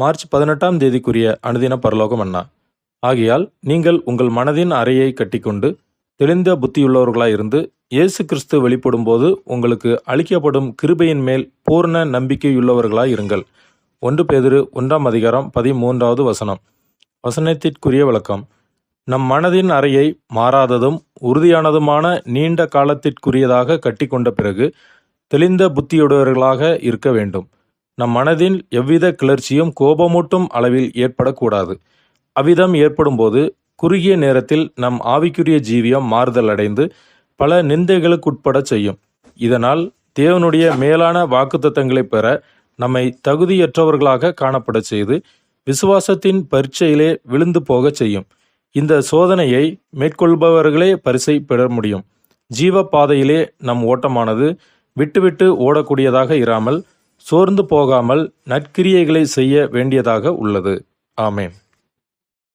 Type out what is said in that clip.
March 18ஆம் தேதிக்குரிய அனுதின பரலோக மன்னா. ஆகையால் நீங்கள் உங்கள் மனதின் அறையை கட்டிக்கொண்டு தெளிந்த புத்தியுள்ளவர்களாயிருந்து இயேசு கிறிஸ்து வெளிப்படும்போது உங்களுக்கு அளிக்கப்படும் கிருபையின் மேல் பூர்ண நம்பிக்கையுள்ளவர்களாயிருங்கள். 1 பேதுரு 1ஆம் அதிகாரம் 13வது வசனம். வசனத்திற்குரிய விளக்கம். நம் மனதின் அறையை மாறாததும் உறுதியானதுமான நீண்ட காலத்திற்குரியதாக கட்டிக்கொண்ட பிறகு தெளிந்த புத்தியுடையவர்களாக இருக்க வேண்டும். நம் மனதில் எவ்வித கிளர்ச்சியும் கோபமூட்டும் அளவில் ஏற்படக்கூடாது. அவ்விதம் ஏற்படும்போது குறுகிய நேரத்தில் நம் ஆவிக்குரிய ஜீவியம் மாறுதல் அடைந்து பல நிந்தைகளுக்குட்படச் செய்யும். இதனால் தேவனுடைய மேலான வாக்குத்தத்தங்களை பெற நம்மை தகுதியற்றவர்களாக காணப்படச் செய்து விசுவாசத்தின் பரீட்சையிலே விழுந்து போகச் செய்யும். இந்த சோதனையை மேற்கொள்பவர்களே பரிசை பெற முடியும். ஜீவ பாதையிலே நம் ஓட்டமானது விட்டுவிட்டு ஓடக்கூடியதாக இராமல் சோர்ந்து போகாமல் நற்கிரியைகளை செய்ய வேண்டியதாக உள்ளது. ஆமென்.